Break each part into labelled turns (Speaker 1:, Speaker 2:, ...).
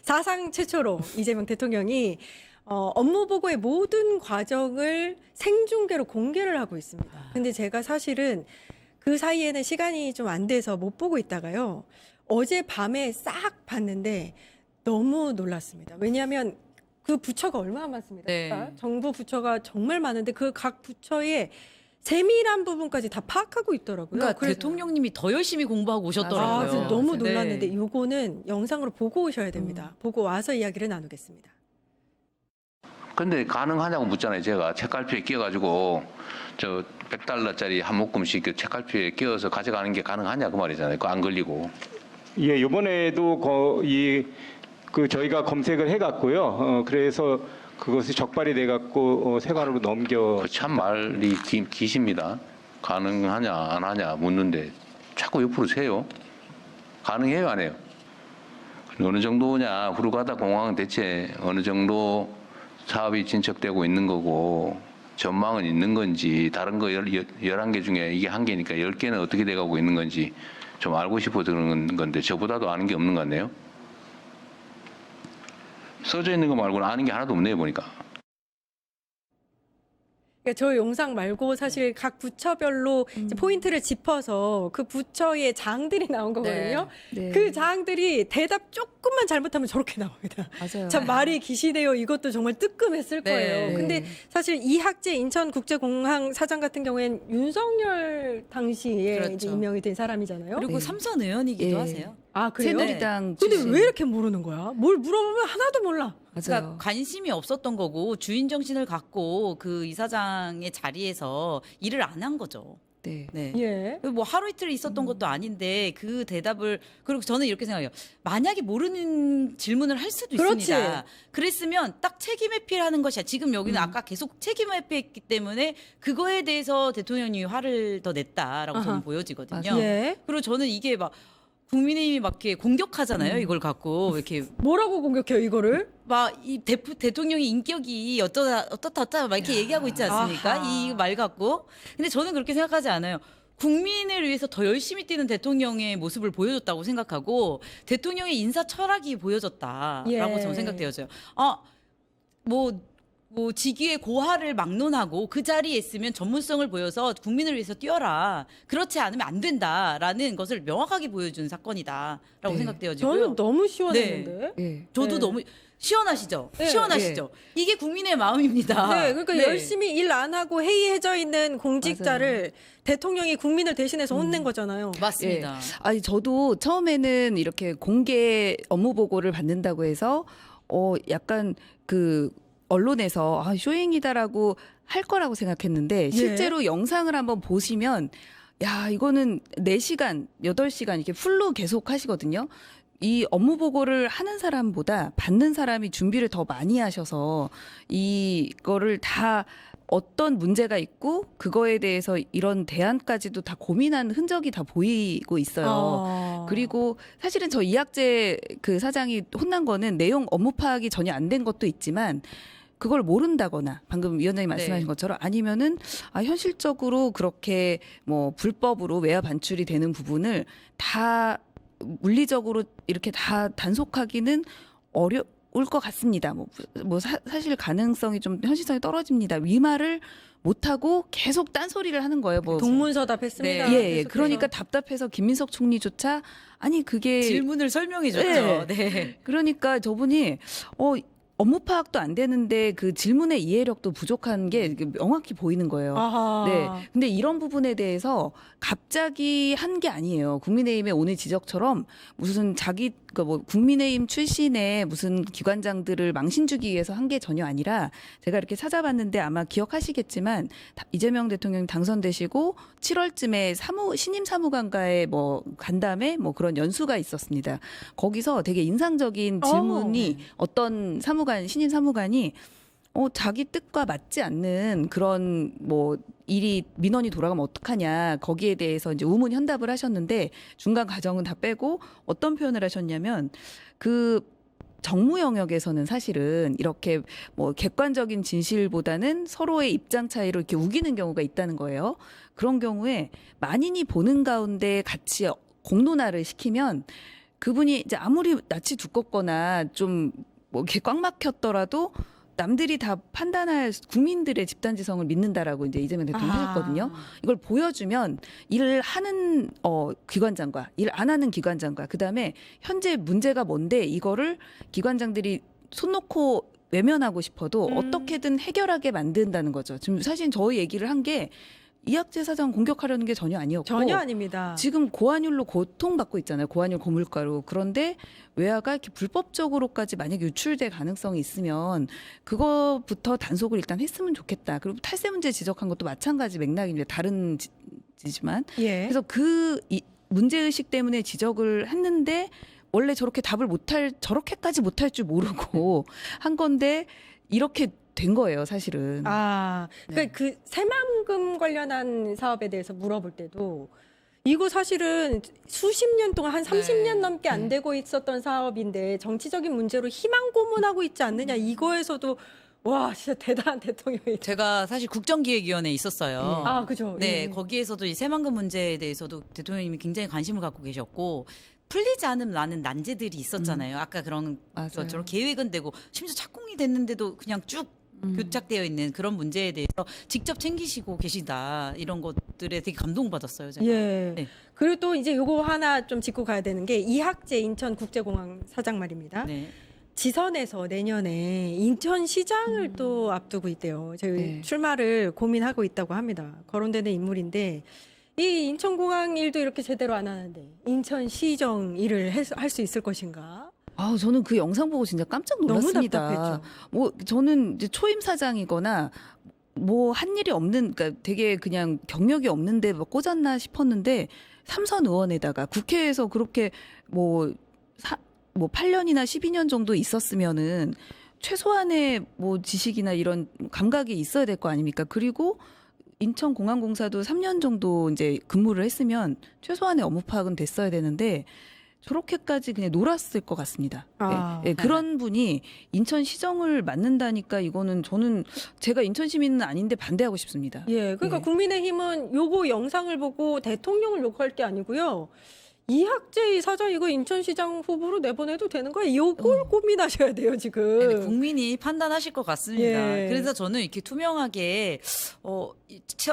Speaker 1: 사상 최초로 이재명 대통령이 업무 보고의 모든 과정을 생중계로 공개를 하고 있습니다. 근데 제가 사실은 그 사이에는 시간이 좀 안 돼서 못 보고 있다가요. 어제 밤에 싹 봤는데 너무 놀랐습니다. 왜냐하면 그 부처가 얼마나 많습니다.
Speaker 2: 네.
Speaker 1: 그러니까 정부 부처가 정말 많은데 그 각 부처의 세밀한 부분까지 다 파악하고 있더라고요.
Speaker 2: 그러니까
Speaker 1: 그래서
Speaker 2: 대통령님이 더 열심히 공부하고 오셨더라고요.
Speaker 1: 그래서 너무
Speaker 2: 네.
Speaker 1: 놀랐는데 요거는 영상으로 보고 오셔야 됩니다. 보고 와서 이야기를 나누겠습니다.
Speaker 3: 근데 가능하냐고 묻잖아요. 제가 책갈피에 끼워가지고 저 100달러짜리 한 묶음씩 그 책갈피에 끼워서 가져가는 게 가능하냐 그 말이잖아요. 그거 안 걸리고.
Speaker 4: 예, 이번에도 거의 그 저희가 검색을 해갔고요. 그래서 그것이 적발이 돼갖고 세관으로 넘겨.
Speaker 3: 그 참 말이 기십니다. 가능하냐 안 하냐 묻는데 자꾸 옆으로 세요. 가능해요 안 해요? 어느 정도냐 후루가다 공항은 대체 어느 정도 사업이 진척되고 있는 거고 전망은 있는 건지 다른 거 11개 중에 이게 한 개니까 10개는 어떻게 돼가고 있는 건지 좀 알고 싶어서 그런 건데 저보다도 아는 게 없는 것 같네요. 써져 있는 거 말고는 아는 게 하나도 없네요 보니까.
Speaker 1: 그러니까 저 영상 말고 사실 각 부처별로 이제 포인트를 짚어서 그 부처의 장들이 나온 거거든요.
Speaker 5: 네.
Speaker 1: 그 장들이 대답 조금만 잘못하면 저렇게 나옵니다.
Speaker 5: 맞아요.
Speaker 1: 참 말이 기시네요. 이것도 정말 뜨끔했을
Speaker 2: 네.
Speaker 1: 거예요.
Speaker 5: 네.
Speaker 1: 근데 사실 이학재 인천국제공항 사장 같은 경우에는 윤석열 당시에
Speaker 2: 그렇죠.
Speaker 1: 이제 임명이 된 사람이잖아요.
Speaker 2: 그리고
Speaker 5: 네.
Speaker 2: 삼선 의원이기도
Speaker 5: 예.
Speaker 2: 하세요.
Speaker 1: 아 그래요?
Speaker 5: 새누리당
Speaker 1: 근데
Speaker 5: 출신.
Speaker 1: 왜 이렇게 모르는 거야? 뭘 물어보면 하나도 몰라.
Speaker 2: 그러니까
Speaker 5: 맞아요.
Speaker 2: 관심이 없었던 거고 주인 정신을 갖고 그 이사장의 자리에서 일을 안 한 거죠.
Speaker 5: 네.
Speaker 2: 네.
Speaker 1: 예.
Speaker 2: 뭐 하루 이틀 있었던 것도 아닌데 그 대답을 그리고 저는 이렇게 생각해요. 만약에 모르는 질문을 할 수도
Speaker 1: 그렇지.
Speaker 2: 있습니다. 그랬으면 딱 책임 회피하는 것이야. 지금 여기는 아까 계속 책임 회피했기 때문에 그거에 대해서 대통령이 화를 더 냈다라고 저는
Speaker 1: 아하.
Speaker 2: 보여지거든요.
Speaker 1: 예.
Speaker 2: 그리고 저는 이게 막 국민의힘이 막 이렇게 공격하잖아요. 이걸 갖고 이렇게
Speaker 1: 뭐라고 공격해요 이거를?
Speaker 2: 막 이 대통령의 인격이 어떻다 막 이렇게 얘기하고 있지 않습니까?
Speaker 1: 아하.
Speaker 2: 이 말 갖고. 근데 저는 그렇게 생각하지 않아요. 국민을 위해서 더 열심히 뛰는 대통령의 모습을 보여줬다고 생각하고 대통령의 인사 철학이 보여졌다라고
Speaker 1: 예.
Speaker 2: 저는 생각되어져요. 뭐 직위의 고하를 막론하고 그 자리에 있으면 전문성을 보여서 국민을 위해서 뛰어라. 그렇지 않으면 안 된다라는 것을 명확하게 보여준 사건이다라고
Speaker 5: 네.
Speaker 2: 생각되어지고요.
Speaker 1: 저는 너무 시원했는데.
Speaker 5: 예.
Speaker 2: 저도
Speaker 1: 네.
Speaker 2: 너무 시원하시죠?
Speaker 1: 네.
Speaker 2: 시원하시죠? 이게 국민의 마음입니다.
Speaker 1: 네, 그러니까
Speaker 2: 네.
Speaker 1: 열심히 일 안 하고 해이해져 있는 공직자를 대통령이 국민을 대신해서 혼낸 거잖아요.
Speaker 2: 맞습니다.
Speaker 5: 아니 저도 처음에는 이렇게 공개 업무 보고를 받는다고 해서 약간 그 언론에서 쇼잉이다라고 할 거라고 생각했는데 실제로 영상을 한번 보시면 야 이거는 4시간, 8시간 이렇게 풀로 계속 하시거든요. 이 업무 보고를 하는 사람보다 받는 사람이 준비를 더 많이 하셔서 이거를 다 어떤 문제가 있고 그거에 대해서 이런 대안까지도 다 고민한 흔적이 다 보이고 있어요. 그리고 사실은 저 이학재 그 사장이 혼난 거는 내용 업무 파악이 전혀 안 된 것도 있지만 그걸 모른다거나 방금 위원장님 말씀하신
Speaker 2: 네.
Speaker 5: 것처럼 아니면은 현실적으로 그렇게 뭐 불법으로 외화 반출이 되는 부분을 다 물리적으로 이렇게 다 단속하기는 어려울 것 같습니다. 사실 가능성이 좀 현실성이 떨어집니다. 이 말을 못하고 계속 딴소리를 하는 거예요. 뭐
Speaker 1: 동문서답했습니다.
Speaker 2: 네.
Speaker 5: 예,
Speaker 1: 계속해서.
Speaker 5: 그러니까 답답해서 김민석 총리조차 아니 그게
Speaker 2: 질문을 설명해 줬죠.
Speaker 5: 네.
Speaker 2: 네.
Speaker 5: 그러니까 저분이 업무 파악도 안 되는데 그 질문의 이해력도 부족한 게 명확히 보이는 거예요.
Speaker 1: 아하.
Speaker 5: 네. 근데 이런 부분에 대해서 갑자기 한 게 아니에요. 국민의힘의 오늘 지적처럼 무슨 뭐 국민의힘 출신의 무슨 기관장들을 망신 주기 위해서 한 게 전혀 아니라 제가 이렇게 찾아봤는데 아마 기억하시겠지만 이재명 대통령 당선되시고 7월쯤에 신임 사무관과의 뭐 간담회 뭐 그런 연수가 있었습니다. 거기서 되게 인상적인 질문이 어떤 신임 사무관이 자기 뜻과 맞지 않는 그런 뭐 일이 민원이 돌아가면 어떡하냐 거기에 대해서 이제 우문현답을 하셨는데 중간 과정은 다 빼고 어떤 표현을 하셨냐면 그 정무 영역에서는 사실은 이렇게 뭐 객관적인 진실보다는 서로의 입장 차이로 이렇게 우기는 경우가 있다는 거예요. 그런 경우에 만인이 보는 가운데 같이 공론화를 시키면 그분이 이제 아무리 낯이 두껍거나 좀 뭐 이렇게 꽉 막혔더라도 남들이 다 판단할 국민들의 집단지성을 믿는다라고 이제 이재명 대통령이 하셨거든요. 이걸 보여주면 일을 하는 기관장과 일 안 하는 기관장과 그다음에 현재 문제가 뭔데 이거를 기관장들이 손 놓고 외면하고 싶어도 어떻게든 해결하게 만든다는 거죠. 지금 사실 저희 얘기를 한 게 이학재 사장 공격하려는 게 전혀 아니었고
Speaker 1: 전혀 아닙니다.
Speaker 5: 지금 고환율로 고통받고 있잖아요. 고환율 고물가로. 그런데 외화가 이렇게 불법적으로까지 만약에 유출될 가능성이 있으면 그거부터 단속을 일단 했으면 좋겠다. 그리고 탈세 문제 지적한 것도 마찬가지 맥락입니다. 다른 지지만.
Speaker 1: 예.
Speaker 5: 그래서 이 문제의식 때문에 지적을 했는데 원래 저렇게 답을 저렇게까지 못할 줄 모르고 한 건데 이렇게 된 거예요, 사실은.
Speaker 1: 그러니까 그 새만금 관련한 사업에 대해서 물어볼 때도 이거 사실은 수십 년 동안 한 30년 넘게 안 되고 있었던 사업인데 정치적인 문제로 희망 고문하고 있지 않느냐 이거에서도 와 진짜 대단한 대통령이.
Speaker 2: 제가 사실 국정기획위원회에 있었어요.
Speaker 1: 그죠.
Speaker 2: 네,
Speaker 1: 예.
Speaker 2: 거기에서도 이 새만금 문제에 대해서도 대통령님이 굉장히 관심을 갖고 계셨고 풀리지 않은 난제들이 있었잖아요. 아까 그런
Speaker 5: 맞아요.
Speaker 2: 것처럼 계획은 되고 심지어 착공이 됐는데도 그냥 쭉 교착되어 있는 그런 문제에 대해서 직접 챙기시고 계시다 이런 것들에 되게 감동받았어요. 제가.
Speaker 1: 예.
Speaker 2: 네.
Speaker 1: 그리고 또 이제 요거 하나 좀 짚고 가야 되는 게 이학재 인천국제공항 사장 말입니다.
Speaker 2: 네.
Speaker 1: 지선에서 내년에 인천시장을 또 앞두고 있대요. 저희
Speaker 5: 네.
Speaker 1: 출마를 고민하고 있다고 합니다. 거론되는 인물인데 이 인천공항 일도 이렇게 제대로 안 하는데 인천시정 일을 할 수 있을 것인가?
Speaker 5: 저는 그 영상 보고 진짜 깜짝
Speaker 1: 너무
Speaker 5: 놀랐습니다.
Speaker 1: 답답했죠.
Speaker 5: 뭐 저는 이제 초임 사장이거나 뭐 한 일이 없는, 그러니까 되게 그냥 경력이 없는데 뭐 꽂았나 싶었는데 삼선 의원에다가 국회에서 그렇게 뭐 8년이나 12년 정도 있었으면은 최소한의 뭐 지식이나 이런 감각이 있어야 될 거 아닙니까? 그리고 인천공항공사도 3년 정도 이제 근무를 했으면 최소한의 업무 파악은 됐어야 되는데 저렇게까지 그냥 놀았을 것 같습니다. 예, 그런 분이 인천시정을 맡는다니까 이거는 저는 제가 인천 시민은 아닌데 반대하고 싶습니다.
Speaker 1: 예, 그러니까
Speaker 5: 예.
Speaker 1: 국민의힘은 요거 영상을 보고 대통령을 욕할 게 아니고요. 이학재 사장 이거 인천시장 후보로 내보내도 되는 거야? 요걸 고민하셔야 돼요 지금.
Speaker 2: 네, 국민이 판단하실 것 같습니다.
Speaker 1: 예.
Speaker 2: 그래서 저는 이렇게 투명하게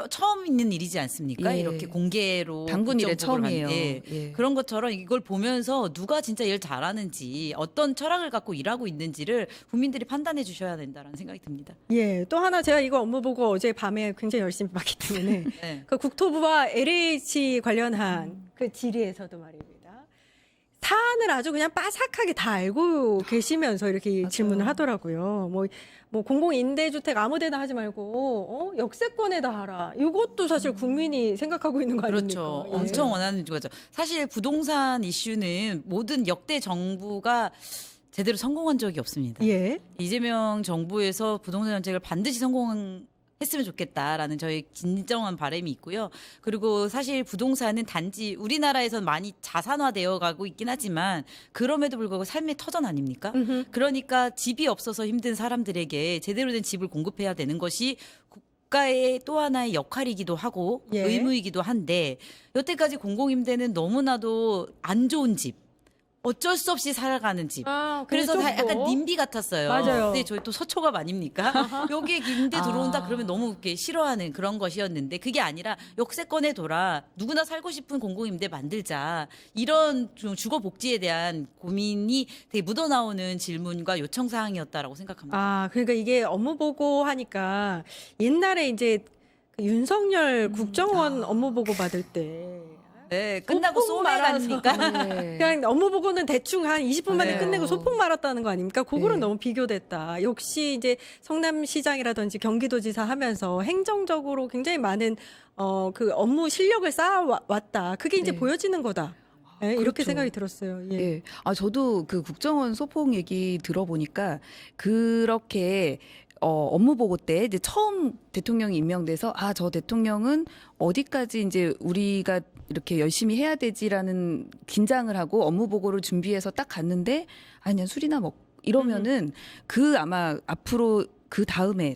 Speaker 2: 처음 있는 일이지 않습니까?
Speaker 5: 예.
Speaker 2: 이렇게 공개로
Speaker 5: 당군 일에
Speaker 2: 국정보고를
Speaker 5: 처음이에요.
Speaker 2: 하는,
Speaker 5: 예.
Speaker 2: 그런 것처럼 이걸 보면서 누가 진짜 일 잘하는지 어떤 철학을 갖고 일하고 있는지를 국민들이 판단해 주셔야 된다라는 생각이 듭니다.
Speaker 1: 예, 또 하나 제가 이거 업무 보고 어제 밤에 굉장히 열심히 봤기 때문에
Speaker 2: 네.
Speaker 1: 그 국토부와 LH 관련한 그 질의에서도 말입니다. 사안을 아주 그냥 빠삭하게 다 알고 계시면서 이렇게
Speaker 5: 맞아요.
Speaker 1: 질문을 하더라고요. 뭐 공공임대주택 아무데나 하지 말고 역세권에다 하라. 이것도 사실 국민이 생각하고 있는 거 아닙니까?
Speaker 2: 그렇죠.
Speaker 1: 예.
Speaker 2: 엄청 원하는 거죠. 사실 부동산 이슈는 모든 역대 정부가 제대로 성공한 적이 없습니다.
Speaker 1: 예.
Speaker 2: 이재명 정부에서 부동산 정책을 반드시 성공했으면 좋겠다라는 저희 진정한 바람이 있고요. 그리고 사실 부동산은 단지 우리나라에선 많이 자산화되어 가고 있긴 하지만 그럼에도 불구하고 삶의 터전 아닙니까? 그러니까 집이 없어서 힘든 사람들에게 제대로 된 집을 공급해야 되는 것이 국가의 또 하나의 역할이기도 하고
Speaker 1: 예.
Speaker 2: 의무이기도 한데 여태까지 공공임대는 너무나도 안 좋은 집, 어쩔 수 없이 살아가는 집. 그래서
Speaker 1: 좀
Speaker 2: 다 약간
Speaker 1: 뭐.
Speaker 2: 님비 같았어요.
Speaker 1: 맞아요.
Speaker 2: 근데 저희 또 서초갑 아닙니까? 여기에 임대 들어온다 그러면 너무 이렇게 싫어하는 그런 것이었는데 그게 아니라 역세권에 돌아 누구나 살고 싶은 공공임대 만들자. 이런 좀 주거 복지에 대한 고민이 되게 묻어나오는 질문과 요청 사항이었다라고 생각합니다.
Speaker 1: 그러니까 이게 업무 보고 하니까 옛날에 이제 그 윤석열 국정원 업무 보고 받을 때
Speaker 2: 네, 끝나고
Speaker 1: 소풍
Speaker 2: 소맥
Speaker 1: 말아서.
Speaker 2: 아닙니까?
Speaker 5: 네.
Speaker 1: 그냥 업무 보고는 대충 한 20분 만에
Speaker 2: 네.
Speaker 1: 끝내고 소풍 말았다는 거 아닙니까? 그거는
Speaker 5: 네.
Speaker 1: 너무 비교됐다. 역시 이제 성남시장이라든지 경기도지사 하면서 행정적으로 굉장히 많은 그 업무 실력을 쌓아왔다. 그게 이제
Speaker 5: 네.
Speaker 1: 보여지는 거다. 네, 이렇게
Speaker 5: 그렇죠.
Speaker 1: 생각이 들었어요. 예.
Speaker 5: 예. 저도 그 국정원 소폭 얘기 들어보니까 그렇게 업무 보고 때 이제 처음 대통령이 임명돼서 저 대통령은 어디까지 이제 우리가 이렇게 열심히 해야 되지라는 긴장을 하고 업무 보고를 준비해서 딱 갔는데 그냥 술이나 먹 이러면은 그 아마 앞으로 그 다음에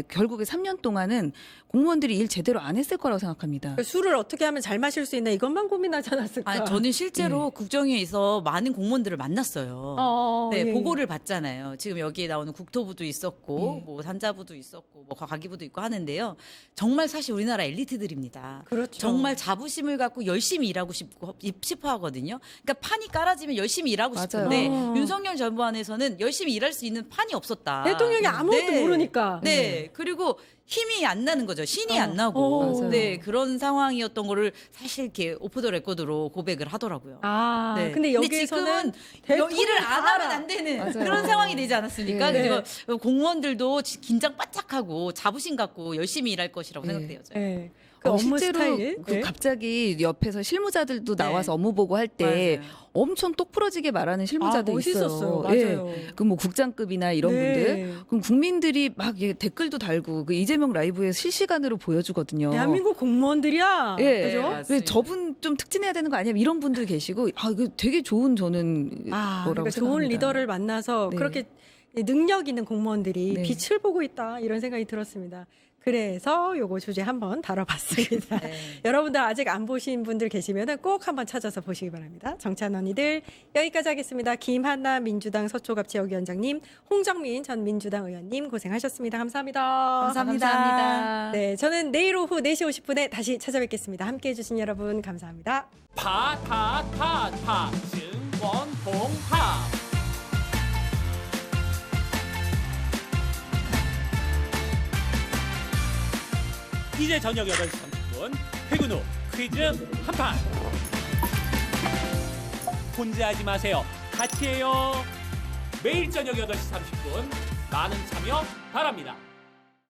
Speaker 5: 결국에 3년 동안은 공무원들이 일 제대로 안 했을 거라고 생각합니다.
Speaker 1: 술을 어떻게 하면 잘 마실 수 있나 이것만 고민하지 않았을까?
Speaker 2: 아니, 저는 실제로 국정위에서 많은 공무원들을 만났어요. 네,
Speaker 1: 예.
Speaker 2: 보고를 받잖아요. 지금 여기에 나오는 국토부도 있었고,
Speaker 5: 예.
Speaker 2: 뭐 산자부도 있었고, 뭐 과기부도 있고 하는데요. 정말 사실 우리나라 엘리트들입니다.
Speaker 1: 그렇죠.
Speaker 2: 정말 자부심을 갖고 열심히 일하고 싶어 하거든요. 그러니까 판이 깔아지면 열심히 일하고
Speaker 5: 맞아요.
Speaker 2: 싶은데
Speaker 1: 어.
Speaker 2: 윤석열 정부안에서는 열심히 일할 수 있는 판이 없었다.
Speaker 1: 대통령이 아무것도
Speaker 2: 네.
Speaker 1: 모르니까.
Speaker 2: 네. 그리고 힘이 안 나는 거죠. 신이 안 나고.
Speaker 5: 맞아요.
Speaker 2: 네. 그런 상황이었던 거를 사실 이렇게 오프 더 레코드로 고백을 하더라고요.
Speaker 1: 아,
Speaker 2: 네.
Speaker 1: 근데 여기에서는
Speaker 2: 지금은 일을 안
Speaker 1: 다
Speaker 2: 하면
Speaker 1: 알아.
Speaker 2: 안 되는
Speaker 5: 맞아요.
Speaker 2: 그런 상황이 되지 않았습니까?
Speaker 5: 네.
Speaker 2: 그리고 공무원들도 긴장 바짝하고 자부심 갖고 열심히 일할 것이라고
Speaker 5: 네.
Speaker 2: 생각돼요. 저는.
Speaker 1: 네. 그 업무
Speaker 5: 실제로
Speaker 1: 스타일.
Speaker 5: 그
Speaker 1: 네.
Speaker 5: 갑자기 옆에서 실무자들도
Speaker 2: 네.
Speaker 5: 나와서 업무 보고할 때
Speaker 2: 맞아요.
Speaker 5: 엄청 똑부러지게 말하는 실무자들
Speaker 1: 멋있었어요.
Speaker 5: 있어요.
Speaker 1: 맞아요.
Speaker 5: 그 뭐 국장급이나 이런
Speaker 1: 네.
Speaker 5: 분들. 그럼 국민들이 막 댓글도 달고 그 이재명 라이브에 실시간으로 보여주거든요.
Speaker 1: 대한민국 공무원들이야.
Speaker 5: 예.
Speaker 1: 그죠?
Speaker 2: 맞습니다.
Speaker 5: 왜 저분 좀 특진해야 되는 거 아니야? 이런 분들 계시고 아 이거 되게 좋은 저는
Speaker 1: 아,
Speaker 5: 거라고
Speaker 1: 그러니까 좋은
Speaker 5: 생각합니다.
Speaker 1: 리더를 만나서
Speaker 5: 네.
Speaker 1: 그렇게 능력 있는 공무원들이
Speaker 5: 네.
Speaker 1: 빛을 보고 있다 이런 생각이 들었습니다. 그래서 요거 주제 한번 다뤄봤습니다.
Speaker 2: 네.
Speaker 1: 여러분들 아직 안 보신 분들 계시면 꼭 한번 찾아서 보시기 바랍니다. 정치한 언니들 여기까지 하겠습니다. 김한나 민주당 서초갑 지역위원장님, 홍정민 전 민주당 의원님 고생하셨습니다. 감사합니다.
Speaker 2: 감사합니다.
Speaker 1: 네, 저는 내일 오후 4시 50분에 다시 찾아뵙겠습니다. 함께해 주신 여러분 감사합니다.
Speaker 6: 파타타타 증권 봉합 이제 저녁 8시 30분 퇴근 후 퀴즈 한판 혼자 하지 마세요. 같이 해요. 매일 저녁 8시 30분 많은 참여 바랍니다.